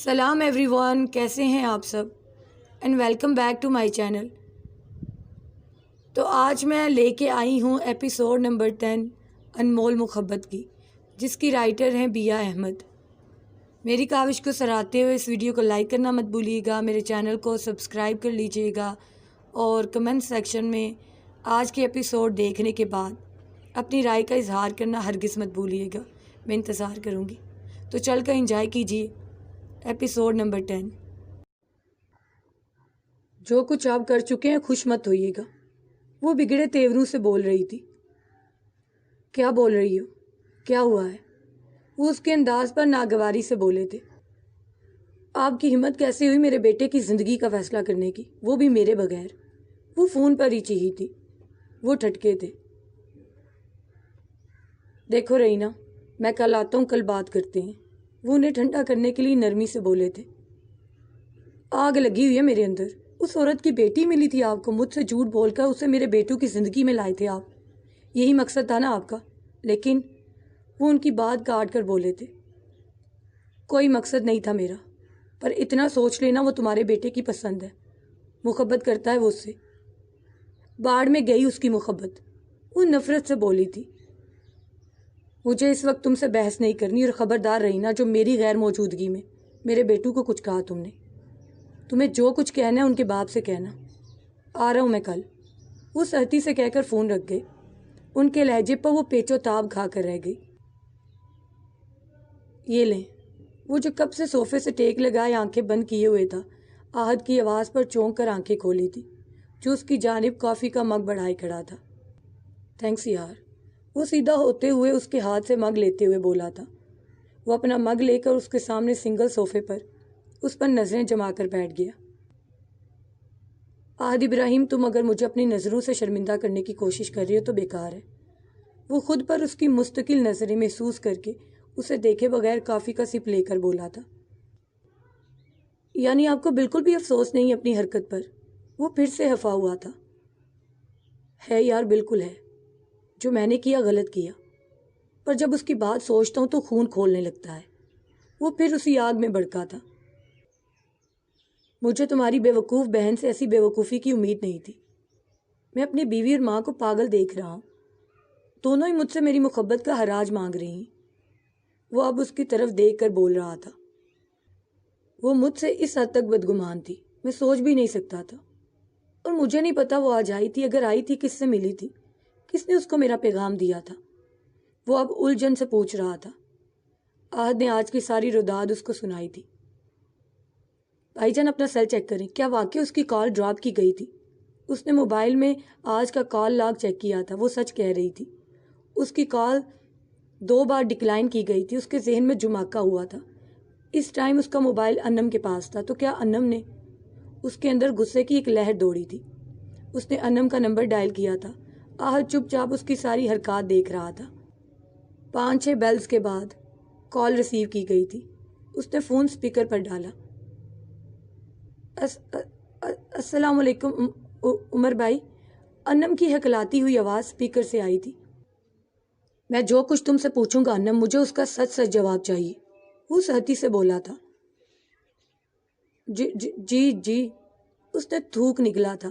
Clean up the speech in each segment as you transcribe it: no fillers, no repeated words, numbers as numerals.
سلام every one, کیسے ہیں آپ سب؟ And welcome back to my channel. تو آج میں لے کے آئی ہوں ایپیسوڈ نمبر 10 انمول محبت کی، جس کی رائٹر ہیں بیا احمد۔ میری کاوش کو سراہتے ہوئے اس ویڈیو کو لائک کرنا مت بھولیے گا، میرے چینل کو سبسکرائب کر لیجیے گا اور کمنٹ سیکشن میں آج کے ایپیسوڈ دیکھنے کے بعد اپنی رائے کا اظہار کرنا ہرگز مت بھولیے گا، میں انتظار کروں گی۔ تو چل کر انجوائے کیجیے ایپیسوڈ نمبر 10۔ جو کچھ آپ کر چکے ہیں خوش مت ہوئیے گا، وہ بگڑے تیوروں سے بول رہی تھی۔ کیا بول رہی ہو؟ کیا ہوا ہے؟ وہ اس کے انداز پر ناگواری سے بولے تھے۔ آپ کی ہمت کیسے ہوئی میرے بیٹے کی زندگی کا فیصلہ کرنے کی، وہ بھی میرے بغیر؟ وہ فون پر ہی چیخی تھی۔ وہ ٹھٹکے تھے۔ دیکھو رینا، میں کل آتا ہوں، کل بات کرتے ہیں۔ وہ انہیں ٹھنڈا کرنے کے لیے نرمی سے بولے تھے۔ آگ لگی ہوئی ہے میرے اندر۔ اس عورت کی بیٹی ملی تھی آپ کو، مجھ سے جھوٹ بول کر اسے میرے بیٹوں کی زندگی میں لائے تھے آپ، یہی مقصد تھا نا آپ کا؟ لیکن وہ ان کی بات کاٹ کر بولے تھے۔ کوئی مقصد نہیں تھا میرا، پر اتنا سوچ لینا وہ تمہارے بیٹے کی پسند ہے، محبت کرتا ہے وہ اس سے۔ باڑ میں گئی اس کی محبت، وہ نفرت سے بولی تھی۔ مجھے اس وقت تم سے بحث نہیں کرنی، اور خبردار رہنا جو میری غیر موجودگی میں میرے بیٹوں کو کچھ کہا تم نے۔ تمہیں جو کچھ کہنا ہے ان کے باپ سے کہنا۔ آ رہا ہوں میں کل۔ وہ سختی سے کہہ کر فون رکھ گئے۔ ان کے لہجے پر وہ پیچ و تاب کھا کر رہ گئی۔ یہ لیں۔ وہ جو کب سے صوفے سے ٹیک لگائے آنکھیں بند کیے ہوئے تھا، آہد کی آواز پر چونک کر آنکھیں کھولی تھی، جو اس کی جانب کافی کا مگ بڑھائے کھڑا تھا۔ تھینکس یار۔ وہ سیدھا ہوتے ہوئے اس کے ہاتھ سے مگ لیتے ہوئے بولا تھا۔ وہ اپنا مگ لے کر اس کے سامنے سنگل صوفے پر اس پر نظریں جما کر بیٹھ گیا۔ آہد ابراہیم، تم اگر مجھے اپنی نظروں سے شرمندہ کرنے کی کوشش کر رہی ہو تو بیکار ہے۔ وہ خود پر اس کی مستقل نظریں محسوس کر کے اسے دیکھے بغیر کافی کا سپ لے کر بولا تھا۔ یعنی آپ کو بالکل بھی افسوس نہیں اپنی حرکت پر؟ وہ پھر سے ہفا ہوا تھا۔ ہے یار، بالکل ہے۔ جو میں نے کیا غلط کیا، پر جب اس کی بات سوچتا ہوں تو خون کھولنے لگتا ہے۔ وہ پھر اسی آگ میں بھڑکا تھا۔ مجھے تمہاری بے وقوف بہن سے ایسی بے وقوفی کی امید نہیں تھی۔ میں اپنی بیوی اور ماں کو پاگل دیکھ رہا ہوں، دونوں ہی مجھ سے میری محبت کا حراج مانگ رہی ہیں۔ وہ اب اس کی طرف دیکھ کر بول رہا تھا۔ وہ مجھ سے اس حد تک بدگمان تھی، میں سوچ بھی نہیں سکتا تھا۔ اور مجھے نہیں پتا وہ آج آئی تھی، اگر آئی تھی کس سے ملی تھی، کس نے اس کو میرا پیغام دیا تھا؟ وہ اب الجھن سے پوچھ رہا تھا۔ آہد نے آج کی ساری رداد اس کو سنائی تھی۔ بھائی جان، اپنا سیل چیک کریں، کیا واقعی اس کی کال ڈراپ کی گئی تھی؟ اس نے موبائل میں آج کا کال لاگ چیک کیا تھا، وہ سچ کہہ رہی تھی۔ اس کی کال 2 بار ڈکلائن کی گئی تھی۔ اس کے ذہن میں جماکا ہوا تھا۔ اس ٹائم اس کا موبائل انم کے پاس تھا، تو کیا انم نے؟ اس کے اندر غصے کی ایک لہر دوڑی تھی۔ اس نے انم کا نمبر ڈائل کیا تھا۔ آہد چپ چاپ اس کی ساری حرکات دیکھ رہا تھا۔ 5-6 بیلز کے بعد کال ریسیو کی گئی تھی۔ اس نے فون سپیکر پر ڈالا۔ السلام علیکم عمر بھائی، انم کی ہکلاتی ہوئی آواز سپیکر سے آئی تھی۔ میں جو کچھ تم سے پوچھوں گا انم، مجھے اس کا سچ سچ جواب چاہیے، وہ سختی سے بولا تھا۔ جی اس نے تھوک نکلا تھا۔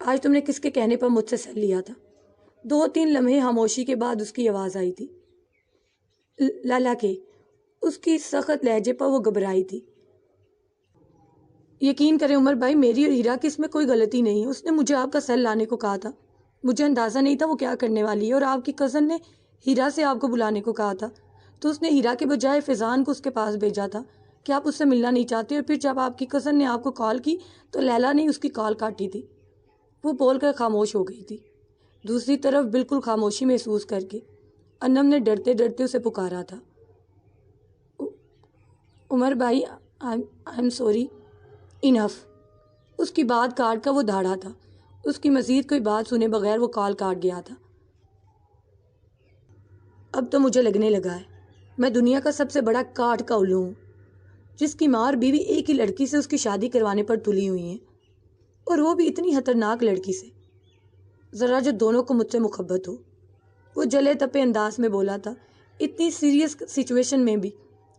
آج تم نے کس کے کہنے پر مجھ سے سیل لیا تھا؟ 2-3 لمحے خاموشی کے بعد اس کی آواز آئی تھی۔ لالا کے۔ اس کی سخت لہجے پر وہ گھبرائی تھی۔ یقین کریں عمر بھائی، میری اور ہیرا کی اس میں کوئی غلطی نہیں ہے۔ اس نے مجھے آپ کا سیل لانے کو کہا تھا، مجھے اندازہ نہیں تھا وہ کیا کرنے والی ہے، اور آپ کی کزن نے ہیرا سے آپ کو بلانے کو کہا تھا، تو اس نے ہیرا کے بجائے فیضان کو اس کے پاس بھیجا تھا کہ آپ اس سے ملنا نہیں چاہتے، اور پھر جب آپ کی کزن نے آپ کو کال کی تو لیلا نے اس کی کال کاٹی تھی۔ وہ بول کر خاموش ہو گئی تھی۔ دوسری طرف بالکل خاموشی محسوس کر کے انم نے ڈرتے ڈرتے اسے پکارا تھا۔ عمر بھائی، آئی ایم سوری، انف۔ اس کی بات کاٹ کر وہ دھاڑا تھا۔ اس کی مزید کوئی بات سنے بغیر وہ کال کاٹ گیا تھا۔ اب تو مجھے لگنے لگا ہے میں دنیا کا سب سے بڑا کاٹ کا الو ہوں، جس کی ماں اور بیوی ایک ہی لڑکی سے اس کی شادی کروانے پر تلی ہوئی ہیں، اور وہ بھی اتنی خطرناک لڑکی سے، ذرا جو دونوں کو مجھ سے محبت ہو۔ وہ جلے تپے انداز میں بولا تھا۔ اتنی سیریس سچویشن میں بھی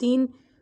3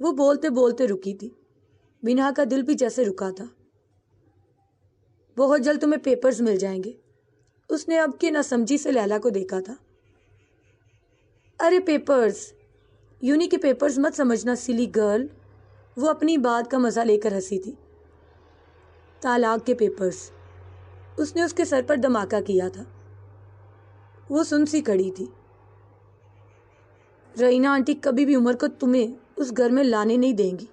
وہ بولتے بولتے رکی تھی. منہا کا دل بھی جیسے رکا تھا. بہت جلد تمہیں پیپرز مل جائیں گے. اس نے اب کی نہ سمجھی سے لیلا کو دیکھا تھا. ارے پیپرز، یونی کے پیپرز مت سمجھنا سلی گرل. وہ اپنی بات کا مزہ لے کر ہنسی تھی. طلاق کے پیپرز. اس نے اس کے سر پر دھماکہ کیا تھا. وہ سن سی کھڑی تھی. رینا آنٹی کبھی بھی عمر کو تمہیں اس گھر میں لانے نہیں دیں گی.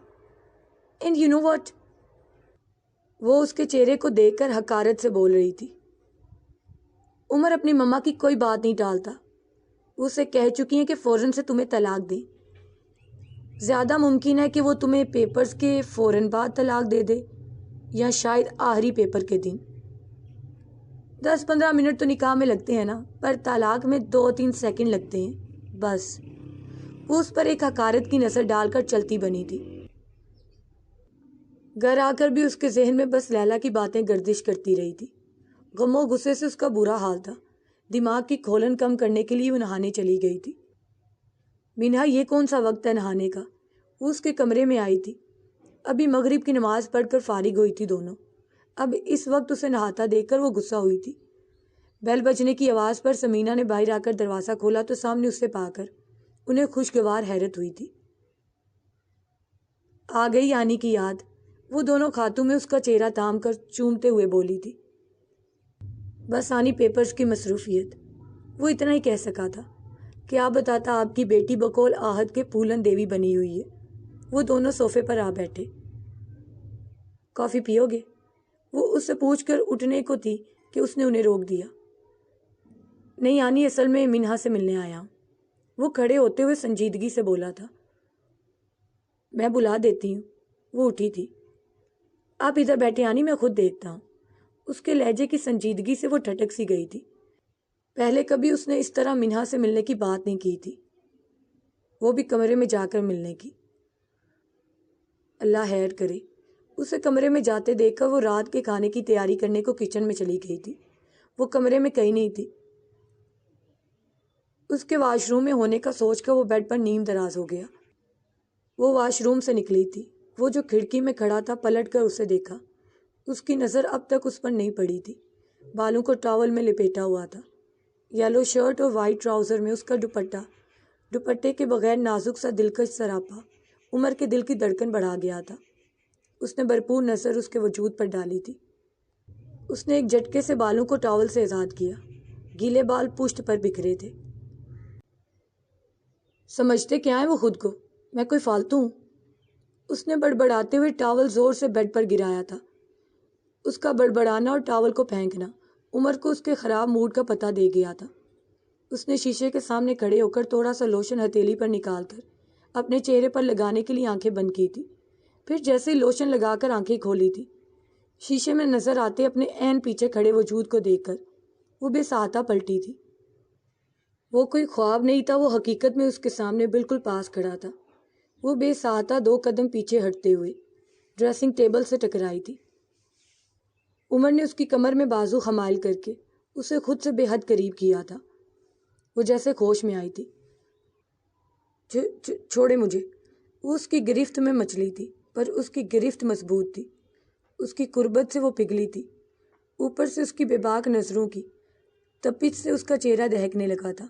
And you know what. وہ اس کے چہرے کو دیکھ کر حقارت سے بول رہی تھی. عمر اپنی مما کی کوئی بات نہیں ٹالتا. وہ اسے کہہ چکی ہیں کہ فوراً سے تمہیں طلاق دیں. زیادہ ممکن ہے کہ وہ تمہیں پیپرز کے فوراً بعد طلاق دے دے، یا شاید آخری پیپر کے دن. 10-15 منٹ تو نکاح میں لگتے ہیں نا، پر طلاق میں 2-3 سیکنڈ لگتے ہیں بس. وہ اس پر ایک حقارت کی نظر ڈال کر چلتی بنی تھی. گھر آ کر بھی اس کے ذہن میں بس لیلا کی باتیں گردش کرتی رہی تھی. غم و غصے سے اس کا برا حال تھا. دماغ کی کھولن کم کرنے کے لیے وہ نہانے چلی گئی تھی. منہا یہ کون سا وقت ہے نہانے کا؟ وہ اس کے کمرے میں آئی تھی. ابھی مغرب کی نماز پڑھ کر فارغ ہوئی تھی دونوں. اب اس وقت اسے نہاتا دیکھ کر وہ غصہ ہوئی تھی. بیل بجنے کی آواز پر سمینہ نے باہر آ کر دروازہ کھولا تو سامنے اسے پا کر انہیں خوشگوار حیرت ہوئی تھی. آ گئی آنی کی یاد. وہ دونوں ہاتھوں میں اس کا چہرہ تام کر چومتے ہوئے بولی تھی. بس آنی پیپرز کی مصروفیت. وہ اتنا ہی کہہ سکا تھا. کیا بتاتا آپ کی بیٹی بقول آہت کے پھولن دیوی بنی ہوئی ہے. وہ دونوں صوفے پر آ بیٹھے. کافی پیو گے؟ وہ اس سے پوچھ کر اٹھنے کو تھی کہ اس نے انہیں روک دیا. نہیں آنی، اصل میں منہا سے ملنے آیا ہوں. وہ کھڑے ہوتے ہوئے سنجیدگی سے بولا تھا. میں بلا دیتی ہوں. وہ اٹھی تھی. آپ ادھر بیٹھے آنی، میں خود دیکھتا ہوں. اس کے لہجے کی سنجیدگی سے وہ ٹھٹک سی گئی تھی. پہلے کبھی اس نے اس طرح منہا سے ملنے کی بات نہیں کی تھی، وہ بھی کمرے میں جا کر ملنے کی. اللہ خیر کرے. اسے کمرے میں جاتے دیکھ کر وہ رات کے کھانے کی تیاری کرنے کو کچن میں چلی گئی تھی. وہ کمرے میں کہیں نہیں تھی. اس کے واش روم میں ہونے کا سوچ کر وہ بیڈ پر نیم دراز ہو گیا. وہ واش روم سے نکلی تھی. وہ جو کھڑکی میں کھڑا تھا پلٹ کر اسے دیکھا. اس کی نظر اب تک اس پر نہیں پڑی تھی. بالوں کو ٹاول میں لپیٹا ہوا تھا. یلو شرٹ اور وائٹ ٹراؤزر میں اس کا دوپٹے کے بغیر نازک سا دلکش سراپا عمر کے دل کی دھڑکن بڑھا گیا تھا. اس نے بھرپور نظر اس کے وجود پر ڈالی تھی. اس نے ایک جھٹکے سے بالوں کو ٹاول سے آزاد کیا. گیلے بال پشت پر بکھرے تھے. سمجھتے کیا ہے وہ خود کو؟ میں کوئی فالتو ہوں؟ اس نے بڑبڑاتے ہوئے ٹاول زور سے بیڈ پر گرایا تھا. اس کا بڑبڑانا اور ٹاول کو پھینکنا عمر کو اس کے خراب موڈ کا پتہ دے گیا تھا. اس نے شیشے کے سامنے کھڑے ہو کر تھوڑا سا لوشن ہتھیلی پر نکال کر اپنے چہرے پر لگانے کے لیے آنکھیں بند کی تھی. پھر جیسے ہی لوشن لگا کر آنکھیں کھولی تھی، شیشے میں نظر آتے اپنے عین پیچھے کھڑے وجود کو دیکھ کر وہ بے ساہتہ پلٹی تھی. وہ کوئی خواب نہیں تھا، وہ حقیقت میں اس کے سامنے بالکل پاس کھڑا تھا. وہ بے ساہتہ 2 قدم پیچھے ہٹتے ہوئے ڈریسنگ ٹیبل سے ٹکرائی تھی. عمر نے اس کی کمر میں بازو حمائل کر کے اسے خود سے بے حد قریب کیا تھا. وہ جیسے ہوش میں آئی تھی. چھوڑے مجھے. وہ اس کی گرفت میں مچلی تھی، پر اس کی گرفت مضبوط تھی. اس کی قربت سے وہ پگھلی تھی. اوپر سے اس کی بے باک نظروں کی تپش سے اس کا چہرہ دہکنے لگا تھا.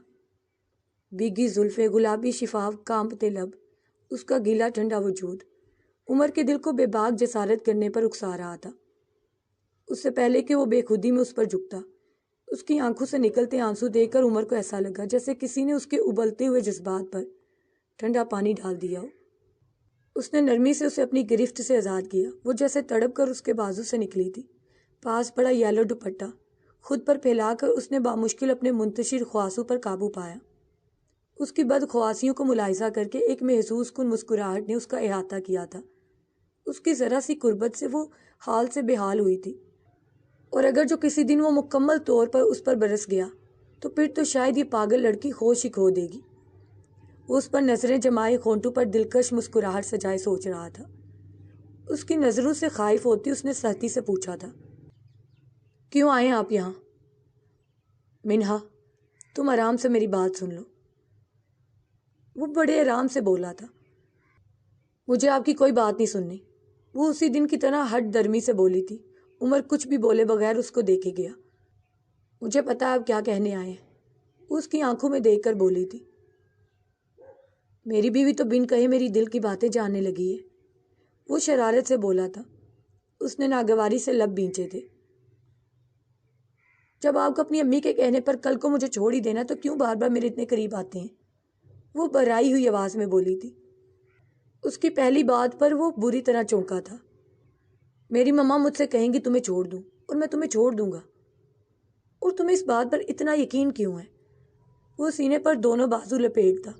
بھیگی زلفیں، گلابی شفاف کانپتے لب، اس کا گیلا ٹھنڈا وجود عمر کے دل کو بے باک جسارت کرنے پر اکسا رہا تھا. اس سے پہلے کہ وہ بے خودی میں اس پر جھکتا، اس کی آنکھوں سے نکلتے آنسو دیکھ کر عمر کو ایسا لگا جیسے کسی نے اس کے ابلتے ہوئے جذبات پر ٹھنڈا پانی ڈال دیا ہو. اس نے نرمی سے اسے اپنی گرفت سے آزاد کیا. وہ جیسے تڑپ کر اس کے بازو سے نکلی تھی. پاس پڑا یلو دوپٹہ خود پر پھیلا کر اس نے بامشکل اپنے منتشر خواصوں پر قابو پایا. اس کی بدخواسیوں کو ملاحظہ کر کے ایک محسوس کن مسکراہٹ نے اس کا احاطہ کیا تھا. اس کی ذرا سی قربت سے وہ حال سے بے حال ہوئی تھی. اور اگر جو کسی دن وہ مکمل طور پر اس پر برس گیا تو پھر تو شاید یہ پاگل لڑکی ہوش ہی کھو دے گی. وہ اس پر نظریں جمائے ہونٹوں پر دلکش مسکراہٹ سجائے سوچ رہا تھا. اس کی نظروں سے خائف ہوتی اس نے سختی سے پوچھا تھا. کیوں آئے آپ یہاں؟ منہا، تم آرام سے میری بات سن لو. وہ بڑے آرام سے بولا تھا. مجھے آپ کی کوئی بات نہیں سننی، وہ اسی دن کی طرح ہٹ درمی سے بولی تھی۔ عمر کچھ بھی بولے بغیر اس کو دیکھے گیا۔ مجھے پتا آپ کیا کہنے آئے ہیں، وہ اس کی آنکھوں میں دیکھ کر بولی تھی۔ میری بیوی تو بن کہے میری دل کی باتیں جاننے لگی ہے، وہ شرارت سے بولا تھا۔ اس نے ناگواری سے لب بھینچے تھے۔ جب آپ کو اپنی امی کے کہنے پر کل کو مجھے چھوڑ ہی دینا تو کیوں بار بار میرے اتنے قریب آتے ہیں، وہ بھرائی ہوئی آواز میں بولی تھی۔ اس کی پہلی بات پر وہ بری طرح چونکا تھا۔ میری مما مجھ سے کہیں گی تمہیں چھوڑ دوں، اور میں تمہیں چھوڑ دوں گا، اور تمہیں اس بات پر اتنا یقین کیوں ہے؟ وہ سینے پر دونوں بازو لپیٹتا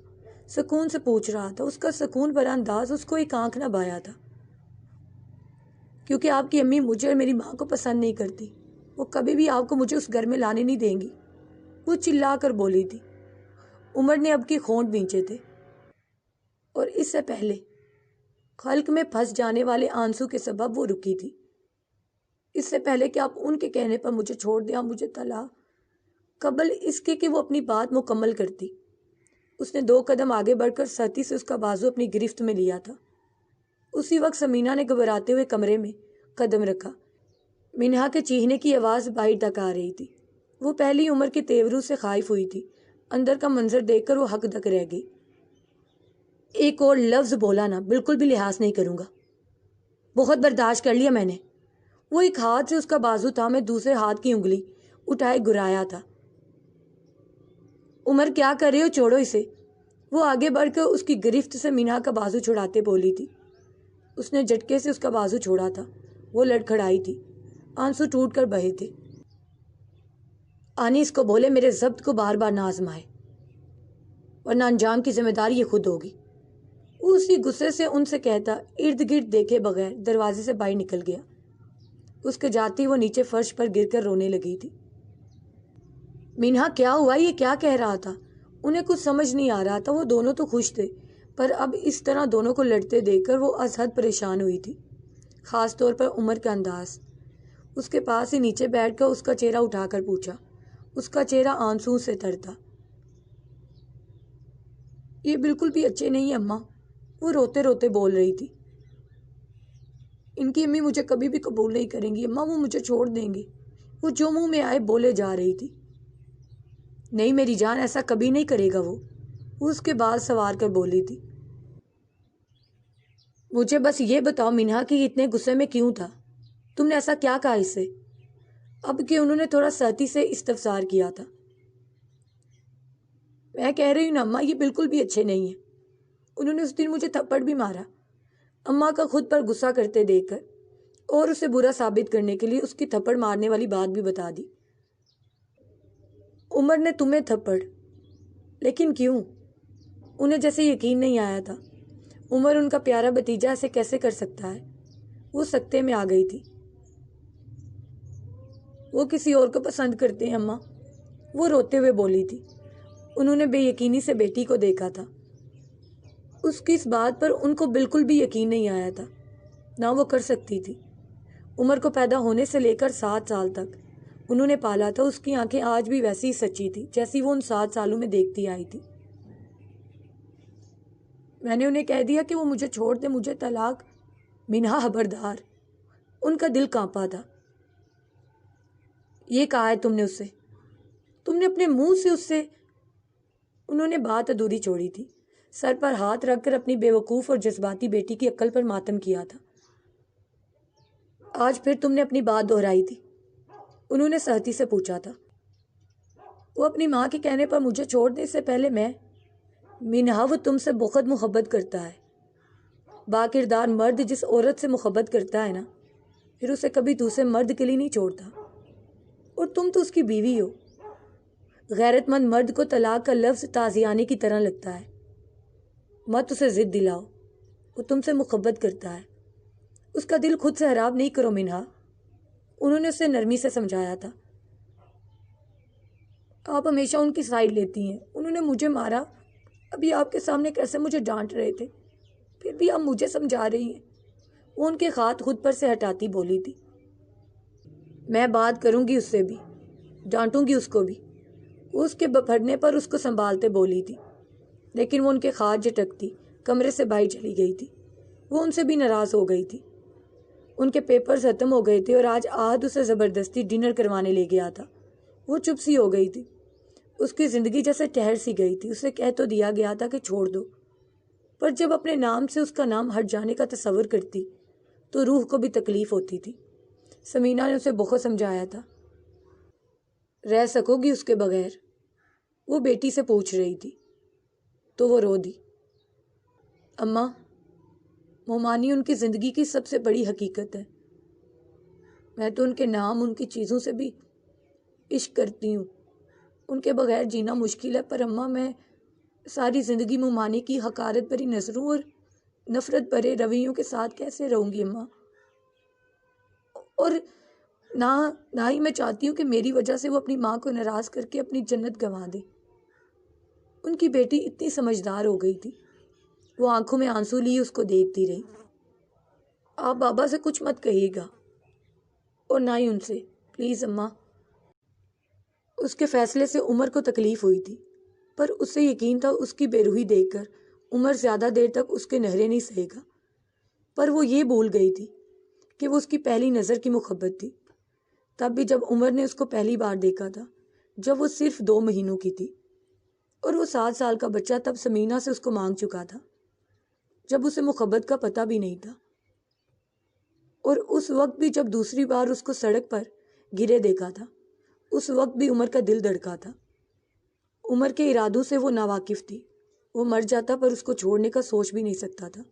سکون سے پوچھ رہا تھا۔ اس کا سکون بھرا انداز اس کو ایک آنکھ نہ بھایا تھا۔ کیونکہ آپ کی امی مجھے اور میری ماں کو پسند نہیں کرتی، وہ کبھی بھی آپ کو مجھے اس گھر میں لانے نہیں دیں گی، وہ چلا کر بولی تھی۔ عمر نے اب کی ہونٹ بھینچے تھے، اور اس سے پہلے خلق میں پھنس جانے والے آنسو کے سبب وہ رکی تھی۔ اس سے پہلے کہ آپ ان کے کہنے پر مجھے چھوڑ دیں، آپ مجھے طلاق، قبل اس کے کہ وہ اپنی بات مکمل کرتی۔ اس نے 2 قدم آگے بڑھ کر سختی سے اس کا بازو اپنی گرفت میں لیا تھا۔ اسی وقت سمینہ نے گھبراتے ہوئے کمرے میں قدم رکھا۔ منہا کے چیخنے کی آواز باہر تک آ رہی تھی۔ وہ پہلی عمر کے تیوروں سے خائف ہوئی تھی۔ اندر کا منظر دیکھ کر وہ حق دک رہ گئی۔ ایک اور لفظ بولا نا، بالکل بھی لحاظ نہیں کروں گا، بہت برداشت کر لیا میں نے۔ وہ ایک ہاتھ سے اس کا بازو تھا، میں دوسرے ہاتھ کی انگلی اٹھائے گرایا تھا۔ عمر کیا کر رہے ہو، چھوڑو اسے۔ وہ آگے بڑھ کر اس کی گرفت سے منہا کا بازو چھڑاتے بولی تھی۔ اس نے جھٹکے سے اس کا بازو چھوڑا تھا۔ وہ لڑکھڑائی تھی، آنسو ٹوٹ کر بہے تھے۔ آنی اس کو بولے میرے ضبط کو بار بار نہ آزمائے، ورنہ انجام کی ذمہ داری یہ خود ہوگی۔ وہ اسی غصے سے ان سے کہتا ارد گرد دیکھے بغیر دروازے سے باہر نکل گیا۔ اس کے جاتے وہ نیچے فرش پر گر کر رونے لگی تھی۔ منہا کیا ہوا، یہ کیا کہہ رہا تھا؟ انہیں کچھ سمجھ نہیں آ رہا تھا۔ وہ دونوں تو خوش تھے، پر اب اس طرح دونوں کو لڑتے دیکھ کر وہ از حد پریشان ہوئی تھی، خاص طور پر عمر کا انداز۔ اس کے پاس ہی نیچے بیٹھ کر اس کا چہرہ اٹھا کر پوچھا۔ اس کا چہرہ آنسوؤں سے تر تھا۔ یہ بالکل بھی اچھے نہیں اماں، وہ روتے روتے بول رہی تھی۔ ان کی امی مجھے کبھی بھی قبول نہیں کریں گی اماں، وہ مجھے چھوڑ دیں گے، وہ جو منہ میں آئے بولے جا رہی تھی۔ نہیں میری جان، ایسا کبھی نہیں کرے گا وہ اس کے بال سوار کر بولی تھی۔ مجھے بس یہ بتاؤ منہا کہ یہ اتنے غصے میں کیوں تھا؟ تم نے ایسا کیا کہا اس سے؟ اب کہ انہوں نے تھوڑا سختی سے استفسار کیا تھا۔ میں کہہ رہی ہوں نا اماں، یہ بالکل بھی اچھے نہیں ہیں۔ انہوں نے اس دن مجھے تھپڑ بھی مارا، اماں کا خود پر غصہ کرتے دیکھ کر، اور اسے برا ثابت کرنے کے لیے اس کی تھپڑ مارنے والی بات بھی بتا دی۔ عمر نے تمہیں تھپڑ؟ لیکن کیوں؟ انہیں جیسے یقین نہیں آیا تھا۔ عمر ان کا پیارا بھتیجا ایسے کیسے کر سکتا ہے؟ وہ سکتے میں آ گئی تھی۔ وہ کسی اور کو پسند کرتے ہیں اماں، وہ روتے ہوئے بولی تھی۔ انہوں نے بے یقینی سے بیٹی کو دیکھا تھا۔ اس کی اس بات پر ان کو بالکل بھی یقین نہیں آیا تھا، نہ وہ کر سکتی تھی۔ عمر کو پیدا ہونے سے لے کر 7 سال تک انہوں نے پالا تھا۔ اس کی آنکھیں آج بھی ویسی ہی سچی تھی جیسی وہ ان 7 سالوں میں دیکھتی آئی تھی۔ میں نے انہیں کہہ دیا کہ وہ مجھے چھوڑ دے، مجھے طلاق۔ منہا خبردار، ان کا دل کانپا تھا۔ یہ کہا ہے تم نے اس سے؟ تم نے اپنے منہ سے اس سے؟ انہوں نے بات ادھوری چھوڑی تھی، سر پر ہاتھ رکھ کر اپنی بے وقوف اور جذباتی بیٹی کی عقل پر ماتم کیا تھا۔ آج پھر تم نے اپنی بات دہرائی تھی؟ انہوں نے سختی سے پوچھا تھا۔ وہ اپنی ماں کے کہنے پر مجھے چھوڑ دے، اس سے پہلے میں؟ منہا وہ تم سے بہت محبت کرتا ہے۔ با کردار مرد جس عورت سے محبت کرتا ہے نا، پھر اسے کبھی دوسرے مرد کے لیے نہیں چھوڑتا، اور تم تو اس کی بیوی ہو۔ غیرت مند مرد کو طلاق کا لفظ تازیانے کی طرح لگتا ہے۔ مت اسے ضد دلاؤ، وہ تم سے محبت کرتا ہے، اس کا دل خود سے خراب نہیں کرو منہا۔ انہوں نے اسے نرمی سے سمجھایا تھا۔ آپ ہمیشہ ان کی سائیڈ لیتی ہیں، انہوں نے مجھے مارا، ابھی آپ کے سامنے کیسے مجھے ڈانٹ رہے تھے، پھر بھی آپ مجھے سمجھا رہی ہیں۔ وہ ان کے ہاتھ خود پر سے ہٹاتی بولی تھی۔ میں بات کروں گی اس سے بھی، ڈانٹوں گی اس کو بھی۔ وہ اس کے بپھڑنے پر اس کو سنبھالتے بولی تھی، لیکن وہ ان کے ہاتھ جھٹکتی کمرے سے باہر چلی گئی تھی۔ وہ ان سے بھی ناراض ہو گئی تھی۔ ان کے پیپرز ختم ہو گئے تھے اور آج آہد اسے زبردستی ڈنر کروانے لے گیا تھا۔ وہ چپ سی ہو گئی تھی، اس کی زندگی جیسے ٹھہر سی گئی تھی۔ اسے کہہ تو دیا گیا تھا کہ چھوڑ دو، پر جب اپنے نام سے اس کا نام ہٹ جانے کا تصور کرتی تو روح کو بھی تکلیف ہوتی تھی۔ سمینہ نے اسے بہت سمجھایا تھا، رہ سکو گی اس کے بغیر؟ وہ بیٹی سے پوچھ رہی تھی تو وہ رو دی۔ اماں، مومانی ان کی زندگی کی سب سے بڑی حقیقت ہے۔ میں تو ان کے نام، ان کی چیزوں سے بھی عشق کرتی ہوں۔ ان کے بغیر جینا مشکل ہے، پر اماں میں ساری زندگی مومانی کی حقارت بھری نظروں اور نفرت بھرے رویوں کے ساتھ کیسے رہوں گی اماں؟ اور نہ ہی میں چاہتی ہوں کہ میری وجہ سے وہ اپنی ماں کو ناراض کر کے اپنی جنت گنوا دے۔ ان کی بیٹی اتنی سمجھدار ہو گئی تھی۔ وہ آنکھوں میں آنسو لیے اس کو دیکھتی رہی۔ آپ بابا سے کچھ مت کہیے گا اور نہ ہی ان سے، پلیز اماں۔ اس کے فیصلے سے عمر کو تکلیف ہوئی تھی، پر اسے یقین تھا اس کی بے روحی دیکھ کر عمر زیادہ دیر تک اس کے نہرے نہیں سہے گا۔ پر وہ یہ بھول گئی تھی کہ وہ اس کی پہلی نظر کی محبت تھی، تب بھی جب عمر نے اس کو پہلی بار دیکھا تھا، جب وہ صرف 2 مہینوں کی تھی اور وہ 7 سال کا بچہ تب سمینہ سے اس کو مانگ چکا تھا، جب اسے محبت کا پتہ بھی نہیں تھا۔ اور اس وقت بھی جب دوسری بار اس کو سڑک پر گرے دیکھا تھا، اس وقت بھی عمر کا دل دھڑکا تھا۔ عمر کے ارادوں سے وہ ناواقف تھی۔ وہ مر جاتا پر اس کو چھوڑنے کا سوچ بھی نہیں سکتا تھا۔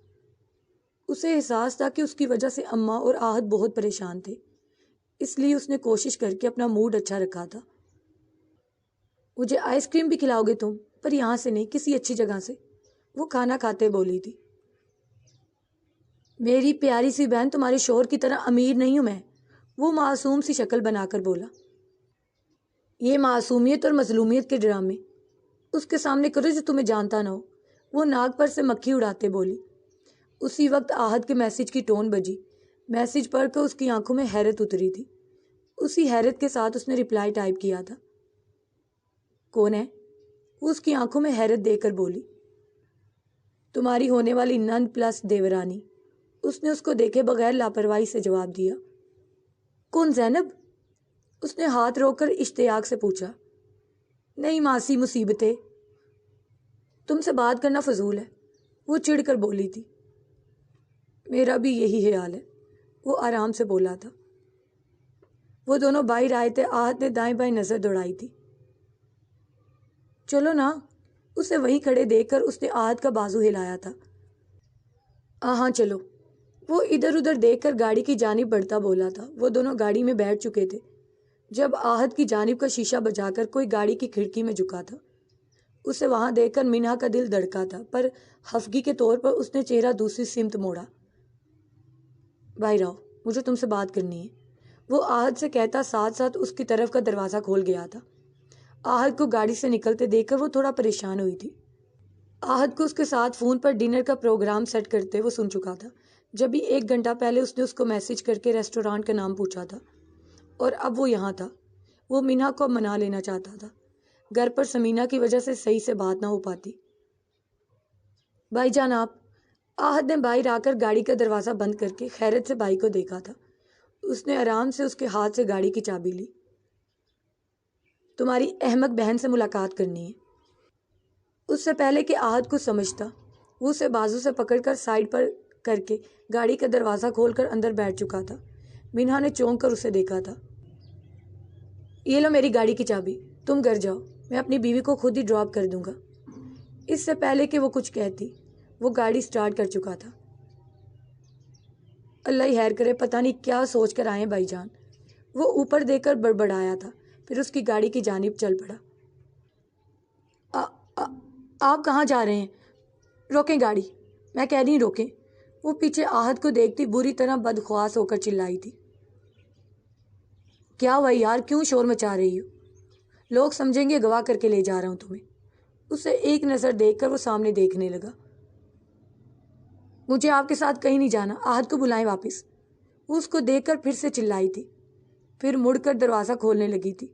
اسے احساس تھا کہ اس کی وجہ سے اماں اور آہد بہت پریشان تھے، اس لیے اس نے کوشش کر کے اپنا موڈ اچھا رکھا تھا۔ مجھے آئس کریم بھی کھلاؤ گے تم؟ پر یہاں سے نہیں، کسی اچھی جگہ سے، وہ کھانا کھاتے بولی تھی۔ میری پیاری سی بہن، تمہارے شوہر کی طرح امیر نہیں ہوں میں، وہ معصوم سی شکل بنا کر بولا۔ یہ معصومیت اور مظلومیت کے ڈرامے اس کے سامنے کرو جو تمہیں جانتا نہ ہو، وہ ناک پر سے مکھی اڑاتے بولی۔ اسی وقت آہد کے میسج کی ٹون بجی۔ میسج پڑھ کر اس کی آنکھوں میں حیرت اتری تھی۔ اسی حیرت کے ساتھ اس نے رپلائی ٹائپ کیا تھا۔ کون ہے؟ وہ اس کی آنکھوں میں حیرت دے کر بولی۔ تمہاری ہونے والی نند پلس دیورانی، اس نے اس کو دیکھے بغیر لاپرواہی سے جواب دیا۔ کون، زینب؟ اس نے ہاتھ روک کر اشتیاق سے پوچھا۔ نہیں ماسی، مصیبتیں، تم سے بات کرنا فضول ہے، وہ چڑھ کر بولی تھی۔ میرا بھی یہی خیال ہے، وہ آرام سے بولا تھا۔ وہ دونوں باہر آئے تھے۔ آہد نے دائیں بائیں نظر دوڑائی تھی۔ چلو نا، اسے وہیں کھڑے دیکھ کر اس نے آہد کا بازو ہلایا تھا۔ ہاں چلو، وہ ادھر ادھر دیکھ کر گاڑی کی جانب بڑھتا بولا تھا۔ وہ دونوں گاڑی میں بیٹھ چکے تھے جب آہد کی جانب کا شیشہ بجا کر کوئی گاڑی کی کھڑکی میں جھکا تھا۔ اسے وہاں دیکھ کر منہا کا دل دھڑکا تھا، پر خفگی کے طور پر اس نے چہرہ دوسری سمت موڑا۔ باہر آؤ، مجھے تم سے بات کرنی ہے، وہ آہد سے کہتا ساتھ ساتھ اس کی طرف کا دروازہ کھول گیا تھا۔ آہد کو گاڑی سے نکلتے دیکھ کر وہ تھوڑا پریشان ہوئی تھی۔ آہد کو اس کے ساتھ فون پر ڈنر کا پروگرام سیٹ کرتے وہ سن چکا تھا، جب بھی 1 گھنٹہ پہلے اس نے اس کو میسج کر کے ریسٹورانٹ کا نام پوچھا تھا، اور اب وہ یہاں تھا۔ وہ منہا کو منا لینا چاہتا تھا، گھر پر سمینہ کی وجہ سے صحیح سے بات نہ ہو پاتی۔ بھائی جان آپ؟ آہد نے باہر آ کر گاڑی کا دروازہ بند کر کے خیرت سے بھائی کو دیکھا تھا۔ اس نے آرام سے اس کے ہاتھ سے گاڑی کی چابی لی۔ تمہاری احمق بہن سے ملاقات کرنی ہے۔ اس سے پہلے کہ آہد کو سمجھتا، وہ اسے بازو سے پکڑ کر سائڈ پر کر کے گاڑی کا دروازہ کھول کر اندر بیٹھ چکا تھا۔ منہا نے چونک کر اسے دیکھا تھا۔ یہ لو میری گاڑی کی چابی، تم گھر جاؤ، میں اپنی بیوی کو خود ہی ڈراپ کر دوں گا۔ اس سے پہلے کہ وہ کچھ کہتی، وہ گاڑی سٹارٹ کر چکا تھا۔ اللہ ہی خیر کرے، پتہ نہیں کیا سوچ کر آئے بھائی جان، وہ اوپر دیکھ کر بڑبڑایا تھا، پھر اس کی گاڑی کی جانب چل پڑا۔ آپ کہاں جا رہے ہیں؟ روکیں گاڑی، میں کہہ رہی روکیں۔ وہ پیچھے آہد کو دیکھتی بری طرح بدخواس ہو کر چلائی تھی۔ کیا ہوا یار، کیوں شور مچا رہی ہو؟ لوگ سمجھیں گے گواہ کر کے لے جا رہا ہوں تمہیں۔ اسے ایک نظر دیکھ کر وہ سامنے دیکھنے لگا۔ مجھے آپ کے ساتھ کہیں نہیں جانا، آہد کو بلائیں واپس۔ وہ اس کو دیکھ کر پھر سے چلائی تھی، پھر مڑ کر دروازہ کھولنے لگی تھی۔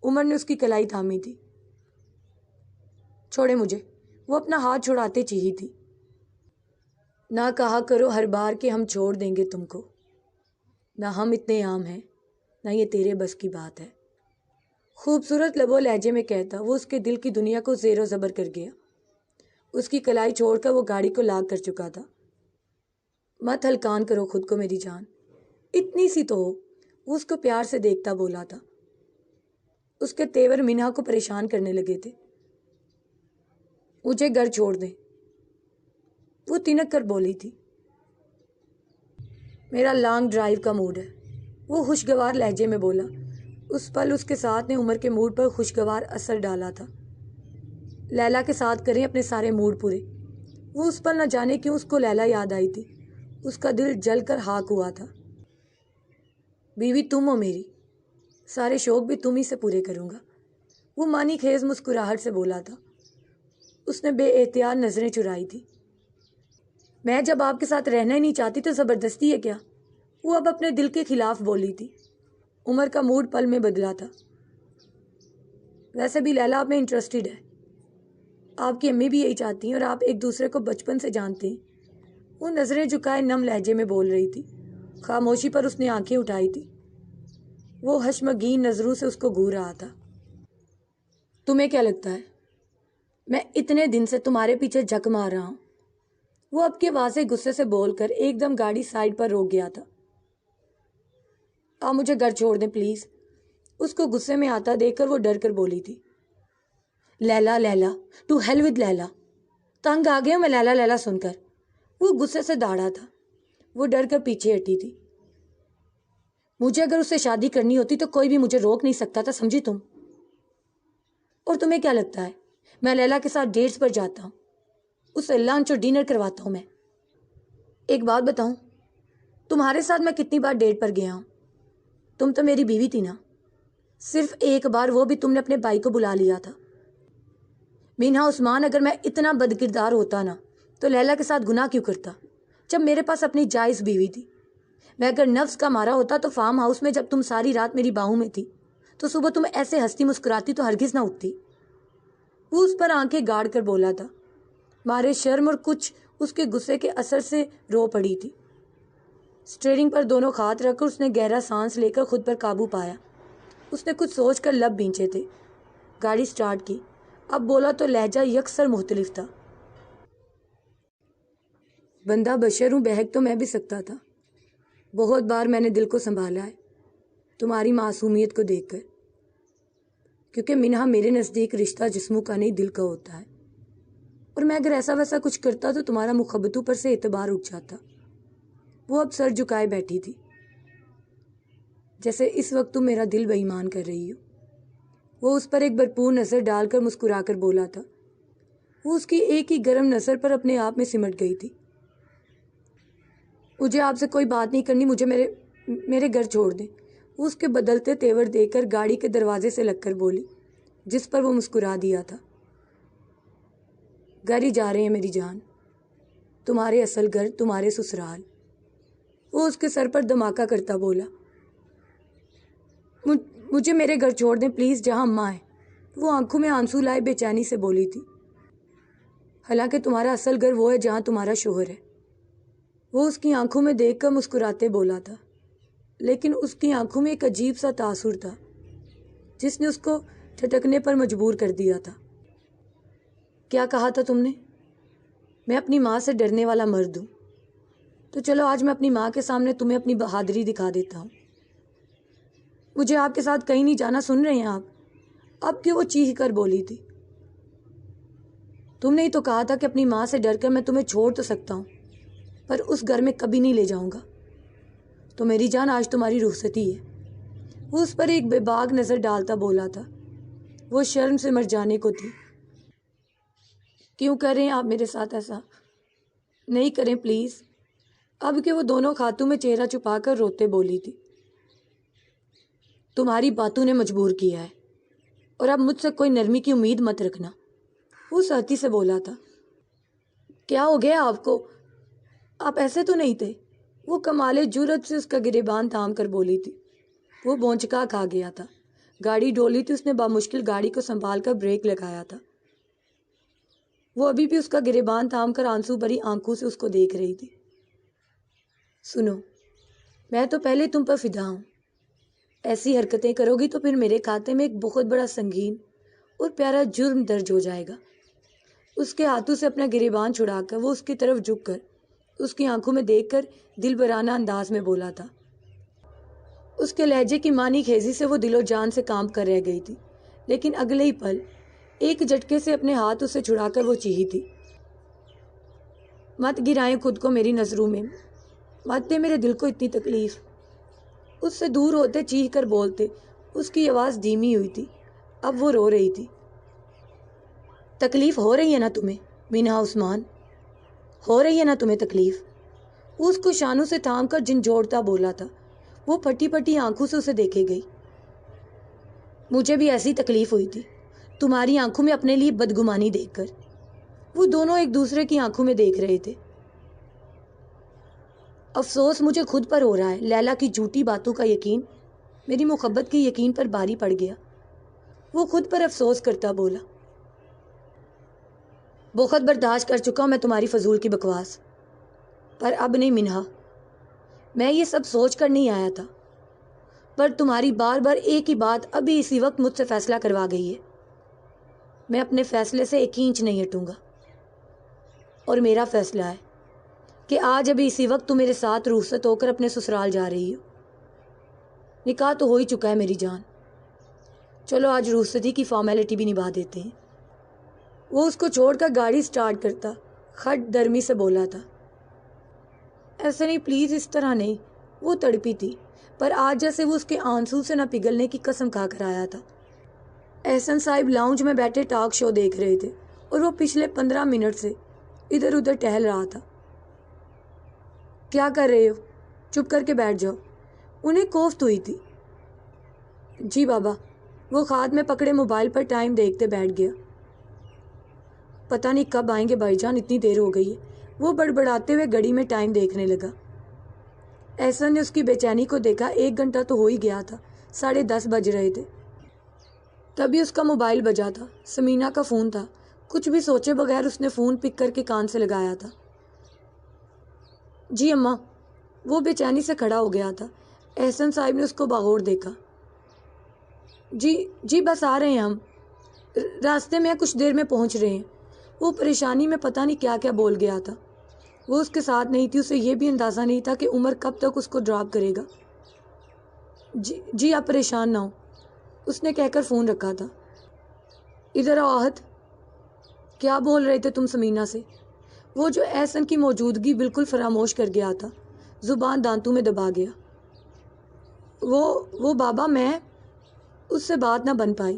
عمر نے اس کی کلائی تھامی تھی۔ چھوڑے مجھے، وہ اپنا ہاتھ چھڑاتے چیخی تھی۔ نہ کہا کرو ہر بار کہ ہم چھوڑ دیں گے تم کو، نہ ہم اتنے عام ہیں، نہ یہ تیرے بس کی بات ہے۔ خوبصورت لب و لہجے میں کہتا وہ اس کے دل کی دنیا کو زیر و زبر کر گیا۔ اس کی کلائی چھوڑ کر وہ گاڑی کو لاک کر چکا تھا۔ مت ہلکان کرو خود کو میری جان، اتنی سی تو ہو، وہ اس کو پیار سے دیکھتا بولا تھا۔ اس کے تیور منہا کو پریشان کرنے لگے تھے۔ مجھے گھر چھوڑ دیں، وہ تنک کر بولی تھی۔ میرا لانگ ڈرائیو کا موڈ ہے، وہ خوشگوار لہجے میں بولا۔ اس پل اس کے ساتھ نے عمر کے موڈ پر خوشگوار اثر ڈالا تھا۔ لیلا کے ساتھ کریں اپنے سارے موڈ پورے۔ وہ اس پل نہ جانے کیوں اس کو لیلا یاد آئی تھی۔ اس کا دل جل کر خاک ہوا تھا۔ بیوی تم ہو میری، سارے شوق بھی تم ہی سے پورے کروں گا، وہ معنی خیز مسکراہٹ سے بولا تھا۔ اس نے بے احتیاط نظریں چرائی تھی۔ میں جب آپ کے ساتھ رہنا ہی نہیں چاہتی تو زبردستی ہے کیا؟ وہ اب اپنے دل کے خلاف بولی تھی۔ عمر کا موڈ پل میں بدلا تھا۔ ویسے بھی لیلا آپ میں انٹرسٹڈ ہے، آپ کی امی بھی یہی چاہتی ہیں اور آپ ایک دوسرے کو بچپن سے جانتے ہیں۔ وہ نظریں جھکائے نم لہجے میں بول رہی تھی۔ خاموشی پر اس نے آنکھیں اٹھائی تھی۔ وہ حشمگین نظروں سے اس کو گھور رہا تھا۔ تمہیں کیا لگتا ہے میں اتنے دن سے تمہارے پیچھے جھک مار رہا ہوں؟ وہ اب کے واضح غصے سے بول کر ایک دم گاڑی سائڈ پر روک گیا تھا۔ آپ مجھے گھر چھوڑ دیں پلیز، اس کو غصے میں آتا دیکھ کر وہ ڈر کر بولی تھی۔ لیلا لیلا ٹو ہیل ود لیلا، تنگ آ گیا میں لیلا لیلا سن کر۔ وہ غصے سے داڑا تھا۔ وہ ڈر کر پیچھے ہٹی تھی۔ مجھے اگر اس سے شادی کرنی ہوتی تو کوئی بھی مجھے روک نہیں سکتا تھا، سمجھی تم؟ اور تمہیں کیا لگتا ہے میں لیلا کے ساتھ ڈیٹس پر جاتا ہوں، اس سے لنچ اور ڈنر کرواتا ہوں میں؟ ایک بات بتاؤں، تمہارے ساتھ میں کتنی بار ڈیٹ پر گیا ہوں؟ تم تو میری بیوی تھی نا، صرف ایک بار وہ بھی تم نے اپنے بھائی کو بلا لیا تھا۔ مینہا عثمان، اگر میں اتنا بد کردار ہوتا نا تو لیلا کے ساتھ گناہ کیوں کرتا جب میرے پاس اپنی جائز بیوی تھی؟ میں اگر نفس کا مارا ہوتا تو فارم ہاؤس میں جب تم ساری رات میری باہوں میں تھی تو صبح تم ایسے ہنستی مسکراتی تو ہرگز نہ اٹھتی۔ وہ اس پر آنکھیں گاڑ کر بولا تھا۔ مارے شرم اور کچھ اس کے غصے کے اثر سے رو پڑی تھی۔ اسٹیئرنگ پر دونوں ہاتھ رکھ کر اس نے گہرا سانس لے کر خود پر قابو پایا۔ اس نے کچھ سوچ کر لب بھینچے تھے۔ گاڑی سٹارٹ کی۔ اب بولا تو لہجہ یکسر مختلف تھا۔ بندہ بشر ہوں، بہک تو میں بھی سکتا تھا۔ بہت بار میں نے دل کو سنبھالا ہے تمہاری معصومیت کو دیکھ کر، کیونکہ منہا میرے نزدیک رشتہ جسموں کا نہیں دل کا ہوتا ہے، اور میں اگر ایسا ویسا کچھ کرتا تو تمہارا محبتوں پر سے اعتبار اٹھ جاتا۔ وہ اب سر جھکائے بیٹھی تھی، جیسے اس وقت تم میرا دل بے ایمان کر رہی ہو۔ وہ اس پر ایک بھرپور نظر ڈال کر مسکرا کر بولا تھا۔ وہ اس کی ایک ہی گرم نظر پر اپنے آپ میں سمٹ گئی تھی۔ مجھے آپ سے کوئی بات نہیں کرنی، مجھے میرے گھر چھوڑ دیں، وہ اس کے بدلتے تیور دیکھ کر گاڑی کے دروازے سے لگ کر بولی، جس پر وہ مسکرا دیا تھا۔ گھر ہی جا رہے ہیں میری جان، تمہارے اصل گھر، تمہارے سسرال، وہ اس کے سر پر دھماکہ کرتا بولا۔ مجھے میرے گھر چھوڑ دیں پلیز، جہاں اماں ہے، وہ آنکھوں میں آنسو لائے بے چینی سے بولی تھی۔ حالانکہ تمہارا اصل گھر وہ ہے جہاں تمہارا شوہر ہے، وہ اس کی آنکھوں میں دیکھ کر مسکراتے بولا تھا، لیکن اس کی آنکھوں میں ایک عجیب سا تاثر تھا جس نے اس کو ٹھٹکنے پر مجبور کر دیا تھا۔ کیا کہا تھا تم نے؟ میں اپنی ماں سے ڈرنے والا مرد ہوں، تو چلو آج میں اپنی ماں کے سامنے تمہیں اپنی بہادری دکھا دیتا ہوں۔ مجھے آپ کے ساتھ کہیں نہیں جانا، سن رہے ہیں آپ؟ اب کہ وہ چیخ کر بولی تھی۔ تم نے ہی تو کہا تھا کہ اپنی ماں سے ڈر کر میں تمہیں چھوڑ تو سکتا ہوں، پر اس گھر میں کبھی نہیں لے جاؤں گا، تو میری جان آج تمہاری رخصتی ہے۔ وہ اس پر ایک بے باک نظر ڈالتا بولا تھا۔ وہ شرم سے مر جانے کو تھی۔ کیوں کر رہے ہیں آپ میرے ساتھ ایسا؟ نہیں کریں پلیز۔ اب کہ وہ دونوں ہاتھوں میں چہرہ چھپا کر روتے بولی تھی۔ تمہاری باتوں نے مجبور کیا ہے، اور اب مجھ سے کوئی نرمی کی امید مت رکھنا، وہ سختی سے بولا تھا۔ کیا ہو گیا آپ کو؟ آپ ایسے تو نہیں تھے، وہ کمال جرأت سے اس کا گریبان تھام کر بولی تھی۔ وہ بونچکا کھا گیا تھا۔ گاڑی ڈولی تھی، اس نے بامشکل گاڑی کو سنبھال کر بریک لگایا تھا۔ وہ ابھی بھی اس کا گریبان تھام کر آنسو بھری آنکھوں سے اس کو دیکھ رہی تھی۔ سنو، میں تو پہلے تم پر فدا ہوں۔ ایسی حرکتیں کرو گی تو پھر میرے کھاتے میں ایک بہت بڑا سنگین اور پیارا جرم درج ہو جائے گا۔ اس کے ہاتھوں سے اپنا گریبان چھڑا کر وہ اس کی طرف جھک کر اس کی آنکھوں میں دیکھ کر دل برانہ انداز میں بولا تھا۔ اس کے لہجے کی مانی خیزی سے وہ دل و جان سے کام کر رہ گئی تھی، لیکن اگلے ہی پل ایک جھٹکے سے اپنے ہاتھ اسے چھڑا کر وہ چیخی تھی، مت گرائیں خود کو میری نظروں میں، مت دے میرے دل کو اتنی تکلیف۔ اس سے دور ہوتے چیخ کر بولتے، اس کی آواز دھیمی ہوئی تھی، اب وہ رو رہی تھی۔ تکلیف ہو رہی ہے نا تمہیں مینہا عثمان، ہو رہی ہے نا تمہیں تکلیف؟ وہ اس کو شانوں سے تھام کر جھنجھوڑتا بولا تھا۔ وہ پھٹی پھٹی آنکھوں سے اسے دیکھے گئی۔ مجھے بھی ایسی تکلیف ہوئی تھی تمہاری آنکھوں میں اپنے لیے بدگمانی دیکھ کر۔ وہ دونوں ایک دوسرے کی آنکھوں میں دیکھ رہے تھے۔ افسوس مجھے خود پر ہو رہا ہے، لیلا کی جھوٹی باتوں کا یقین میری محبت کے یقین پر بھاری پڑ گیا۔ وہ خود پر افسوس کرتا بولا، بہت برداشت کر چکا ہوں میں تمہاری فضول کی بکواس، پر اب نہیں مینہا، میں یہ سب سوچ کر نہیں آیا تھا، پر تمہاری بار بار ایک ہی بات ابھی اسی وقت مجھ سے فیصلہ کروا گئی ہے۔ میں اپنے فیصلے سے ایک انچ نہیں ہٹوں گا، اور میرا فیصلہ ہے کہ آج ابھی اسی وقت تم میرے ساتھ رخصت ہو کر اپنے سسرال جا رہی ہو۔ نکاح تو ہو ہی چکا ہے میری جان، چلو آج رخصتی کی فارمیلٹی بھی نبھا دیتے ہیں۔ وہ اس کو چھوڑ کر گاڑی سٹارٹ کرتا کھٹ درمی سے بولا تھا، ایسے نہیں پلیز، اس طرح نہیں۔ وہ تڑپی تھی، پر آج جیسے وہ اس کے آنسو سے نہ پگھلنے کی قسم کھا کر آیا تھا۔ احسن صاحب لاؤنج میں بیٹھے ٹاک شو دیکھ رہے تھے اور وہ پچھلے 15 منٹ سے ادھر ادھر ٹہل رہا تھا۔ کیا کر رہے ہو؟ چپ کر کے بیٹھ جاؤ، انہیں کوفت ہوئی تھی۔ جی بابا۔ وہ ہاتھ میں پکڑے موبائل پر ٹائم دیکھتے بیٹھ گیا۔ پتہ نہیں کب آئیں گے بھائی جان، اتنی دیر ہو گئی ہے۔ وہ بڑبڑاتے ہوئے گھڑی میں ٹائم دیکھنے لگا۔ احسن نے اس کی بے چینی کو دیکھا، 1 گھنٹہ تو ہو ہی گیا تھا، 10:30 بج رہے تھے۔ تبھی اس کا موبائل بجا تھا، سمینہ کا فون تھا۔ کچھ بھی سوچے بغیر اس نے فون پک کر کے کان سے لگایا تھا۔ جی اماں۔ وہ بے چینی سے کھڑا ہو گیا تھا۔ احسن صاحب نے اس کو باغور دیکھا۔ جی بس آ رہے ہیں ہم، راستے میں کچھ دیر میں پہنچ رہے ہیں۔ وہ پریشانی میں پتہ نہیں کیا کیا بول گیا تھا۔ وہ اس کے ساتھ نہیں تھی، اسے یہ بھی اندازہ نہیں تھا کہ عمر کب تک اس کو ڈراپ کرے گا۔ جی آپ پریشان نہ ہو، اس نے کہہ کر فون رکھا تھا۔ ادھر آؤ آہت۔ کیا بول رہے تھے تم سمینہ سے؟ وہ جو احسن کی موجودگی بالکل فراموش کر گیا تھا، زبان دانتوں میں دبا گیا۔ وہ بابا، میں اس سے بات نہ بن پائی۔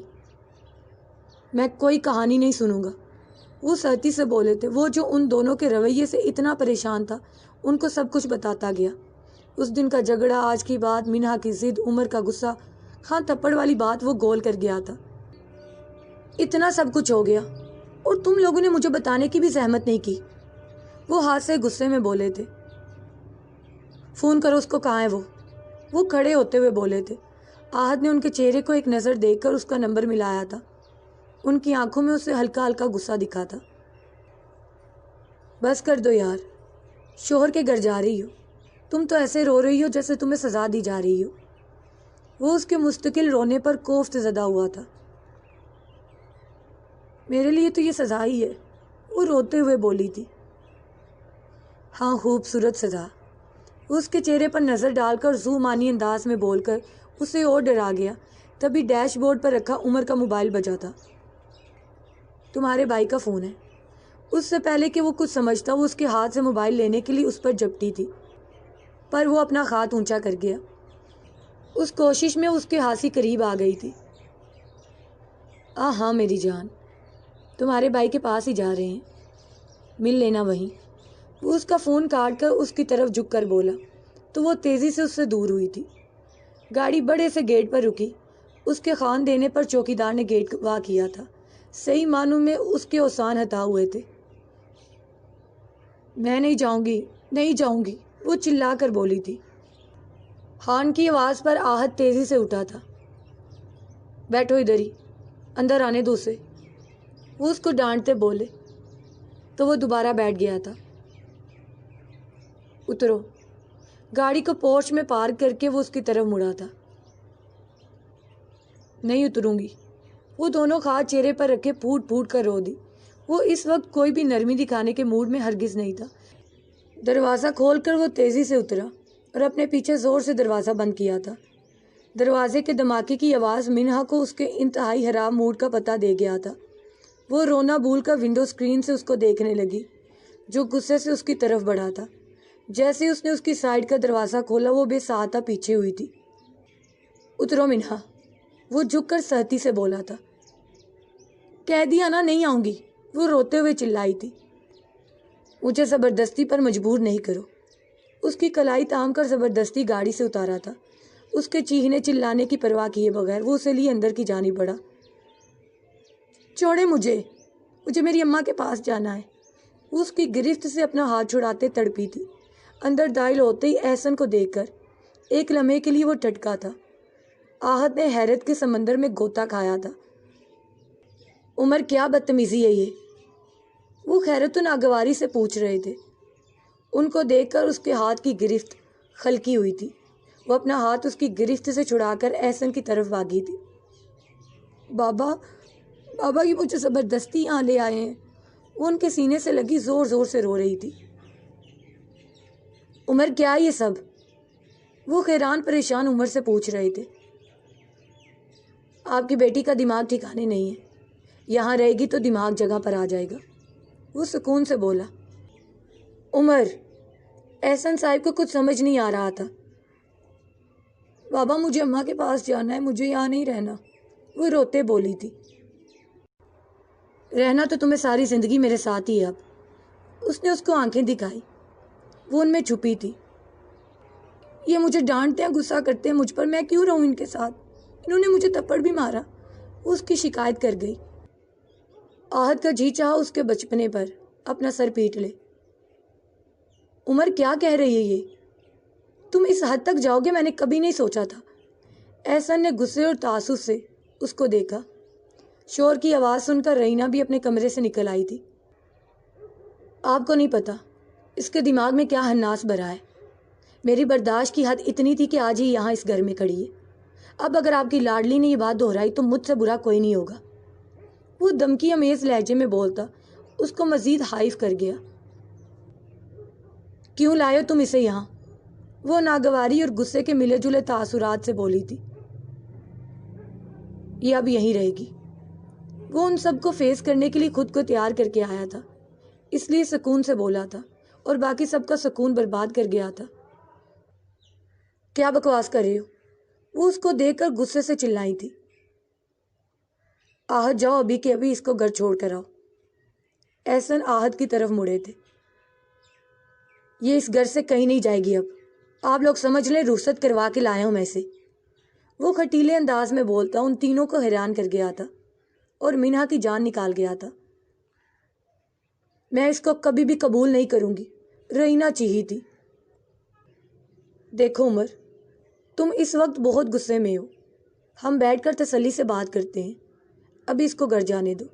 میں کوئی کہانی نہیں سنوں گا، وہ سختی سے بولے تھے۔ وہ جو ان دونوں کے رویے سے اتنا پریشان تھا، ان کو سب کچھ بتاتا گیا۔ اس دن کا جھگڑا، آج کی بات، مینہا کی ضد، عمر کا غصہ، خان تھپڑ والی بات وہ گول کر گیا تھا۔ اتنا سب کچھ ہو گیا اور تم لوگوں نے مجھے بتانے کی بھی زحمت نہیں کی، وہ ہاتھ سے غصے میں بولے تھے۔ فون کرو اس کو، کہاں ہے وہ کھڑے ہوتے ہوئے بولے تھے۔ آہت نے ان کے چہرے کو ایک نظر دیکھ کر اس کا نمبر ملایا تھا۔ ان کی آنکھوں میں اسے ہلکا ہلکا غصہ دکھا تھا۔ بس کر دو یار، شوہر کے گھر جا رہی ہو، تم تو ایسے رو رہی ہو جیسے تمہیں سزا دی جا رہی ہو۔ وہ اس کے مستقل رونے پر کوفت زدہ ہوا تھا۔ میرے لیے تو یہ سزا ہی ہے، وہ روتے ہوئے بولی تھی۔ ہاں، خوبصورت سزا۔ وہ اس کے چہرے پر نظر ڈال کر ذو معنی انداز میں بول کر اسے اور ڈرا گیا۔ تبھی ڈیش بورڈ پر رکھا عمر کا موبائل بجا تھا۔ تمہارے بھائی کا فون ہے۔ اس سے پہلے کہ وہ کچھ سمجھتا، وہ اس کے ہاتھ سے موبائل لینے کے لیے اس پر جھپٹی تھی، پر وہ اپنا ہاتھ اونچا کر گیا۔ اس کوشش میں اس کے ہاتھ قریب آ گئی تھی۔ ہاں میری جان، تمہارے بھائی کے پاس ہی جا رہے ہیں، مل لینا وہیں۔ وہ اس کا فون کاٹ کر اس کی طرف جھک کر بولا تو وہ تیزی سے اس سے دور ہوئی تھی۔ گاڑی بڑے سے گیٹ پر رکی۔ اس کے خوان دینے پر چوکیدار نے گیٹ وا کیا تھا۔ صحیح معنوں میں اس کے اوسان ہتا ہوئے تھے۔ میں نہیں جاؤں گی، وہ چلا کر بولی تھی۔ خان کی آواز پر آہت تیزی سے اٹھا تھا۔ بیٹھو ادھر ہی، اندر آنے دو اسے، وہ اس کو ڈانٹتے بولے۔ تو وہ دوبارہ بیٹھ گیا تھا۔ اترو۔ گاڑی کو پورچ میں پارک کر کے وہ اس کی طرف مڑا تھا۔ نہیں اتروں گی۔ وہ دونوں ہاتھ چہرے پر رکھے پھوٹ پھوٹ کر رو دی۔ وہ اس وقت کوئی بھی نرمی دکھانے کے موڈ میں ہرگز نہیں تھا۔ دروازہ کھول کر وہ تیزی سے اترا اور اپنے پیچھے زور سے دروازہ بند کیا تھا۔ دروازے کے دھماکے کی آواز منہا کو اس کے انتہائی خراب موڈ کا پتہ دے گیا تھا۔ وہ رونا بھول کر ونڈو اسکرین سے اس کو دیکھنے لگی، جو غصے سے اس کی طرف بڑھا تھا۔ جیسے اس نے اس کی سائیڈ کا دروازہ کھولا وہ بے ساختہ پیچھے ہوئی تھی۔ اترو منہا، وہ جھک کر سہتی سے بولا تھا۔ کہہ دیا نا نہیں آؤں گی، وہ روتے ہوئے چلائی تھی۔ مجھے زبردستی پر مجبور نہیں کرو۔ اس کی کلائی تام کر زبردستی گاڑی سے اتارا تھا۔ اس کے چیخنے چلانے کی پرواہ کیے بغیر وہ اسے لیے اندر کی جانب بڑھا۔ چھوڑے مجھے میری اماں کے پاس جانا ہے۔ وہ اس کی گرفت سے اپنا ہاتھ چھڑاتے تڑپی تھی۔ اندر داخل ہوتے ہی احسن کو دیکھ کر ایک لمحے کے لیے وہ ٹھٹکا تھا۔ آہت نے حیرت کے سمندر میں غوطہ کھایا تھا۔ عمر کیا بدتمیزی ہے یہ؟ وہ خیرت و ناگواری سے پوچھ رہے تھے۔ ان کو دیکھ کر اس کے ہاتھ کی گرفت خلکی ہوئی تھی۔ وہ اپنا ہاتھ اس کی گرفت سے چھڑا کر احسن کی طرف بھاگی تھی۔ بابا یہ مجھے زبردستی یہاں لے آئے ہیں۔ وہ ان کے سینے سے لگی زور زور سے رو رہی تھی۔ عمر کیا یہ سب؟ وہ حیران پریشان عمر سے پوچھ رہے تھے۔ آپ کی بیٹی کا دماغ ٹھکانے نہیں ہے، یہاں رہے گی تو دماغ جگہ پر آ جائے گا، وہ سکون سے بولا۔ عمر، احسن صاحب کو کچھ سمجھ نہیں آ رہا تھا۔ بابا مجھے اماں کے پاس جانا ہے، مجھے یہاں نہیں رہنا، وہ روتے بولی تھی۔ رہنا تو تمہیں ساری زندگی میرے ساتھ ہی ہے اب۔ اس نے اس کو آنکھیں دکھائی، وہ ان میں چھپی تھی۔ یہ مجھے ڈانٹتے ہیں، غصہ کرتے ہیں مجھ پر، میں کیوں رہوں ان کے ساتھ؟ انہوں نے مجھے تھپڑ بھی مارا، وہ اس کی شکایت کر گئی۔ آہت کا جی چاہا اس کے بچپنے پر اپنا سر پیٹ لے۔ عمر کیا کہہ رہی ہے یہ؟ تم اس حد تک جاؤ گے میں نے کبھی نہیں سوچا تھا۔ احسن نے غصے اور تعصب سے اس کو دیکھا۔ شور کی آواز سن کر رہینہ بھی اپنے کمرے سے نکل آئی تھی۔ آپ کو نہیں پتا اس کے دماغ میں کیا ہناس بھرا ہے۔ میری برداشت کی حد اتنی تھی کہ آج ہی یہاں اس گھر میں کھڑی ہے۔ اب اگر آپ کی لاڈلی نے یہ بات دہرائی تو مجھ سے برا کوئی نہیں ہوگا۔ وہ دھمکی امیز لہجے میں بولتا اس کو مزید حائف کر گیا۔ کیوں لائے ہو تم اسے یہاں؟ وہ ناگواری اور غصے کے ملے جلے تاثرات سے بولی تھی۔ یہ اب یہیں رہے گی۔ وہ ان سب کو فیس کرنے کے لیے خود کو تیار کر کے آیا تھا، اس لیے سکون سے بولا تھا اور باقی سب کا سکون برباد کر گیا تھا۔ کیا بکواس کر رہے ہو؟ وہ اس کو دیکھ کر غصے سے چلائی تھی۔ آہت جاؤ ابھی کے ابھی اس کو گھر چھوڑ کر آؤ۔ احسن آہت کی طرف مڑے تھے۔ یہ اس گھر سے کہیں نہیں جائے گی اب، آپ لوگ سمجھ لیں رخصت کروا کے لایا ہوں میں سے۔ وہ کھٹیلے انداز میں بولتا ان تینوں کو حیران کر گیا تھا اور منہا کی جان نکال گیا تھا۔ میں اس کو کبھی بھی قبول نہیں کروں گی، رہینہ چیخی تھی۔ دیکھو عمر، تم اس وقت بہت غصے میں ہو، ہم بیٹھ کر تسلی سے بات کرتے ہیں، ابھی اس کو گھر جانے دو۔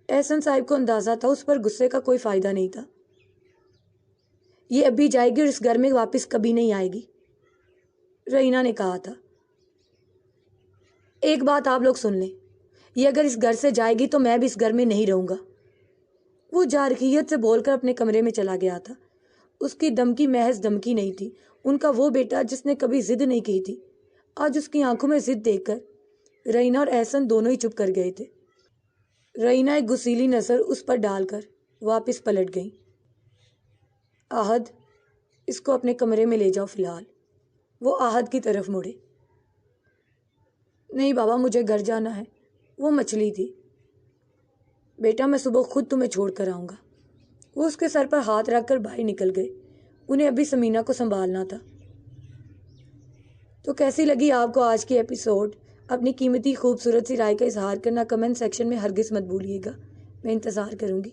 احسن صاحب کو اندازہ تھا اس پر غصے کا کوئی فائدہ نہیں تھا۔ یہ ابھی جائے گی اور اس گھر میں واپس کبھی نہیں آئے گی، رہینہ نے کہا تھا۔ ایک بات آپ لوگ سن لیں، یہ اگر اس گھر سے جائے گی تو میں بھی اس گھر میں نہیں رہوں گا۔ وہ جارحیت سے بول کر اپنے کمرے میں چلا گیا تھا۔ اس کی دھمکی محض دھمکی نہیں تھی۔ ان کا وہ بیٹا جس نے کبھی ضد نہیں کی تھی، آج اس کی آنکھوں میں ضد دیکھ کر رہینہ اور احسن دونوں ہی چپ کر گئے تھے۔ رہینہ ایک غصیلی نظر اس پر ڈال کر واپس پلٹ گئی۔ آہد، اس کو اپنے کمرے میں لے جاؤ فی الحال۔ وہ آہد کی طرف مڑے۔ نہیں بابا مجھے گھر جانا ہے، وہ مچلی تھی۔ بیٹا میں صبح خود تمہیں چھوڑ کر آؤں گا۔ وہ اس کے سر پر ہاتھ رکھ کر باہر نکل گئے۔ انہیں ابھی سمینہ کو سنبھالنا تھا۔ تو کیسی لگی آپ کو آج کی ایپیسوڈ؟ اپنی قیمتی خوبصورت سی رائے کا اظہار کرنا کمنٹ سیکشن میں ہرگز مت بھولیے گا، میں انتظار کروں گی۔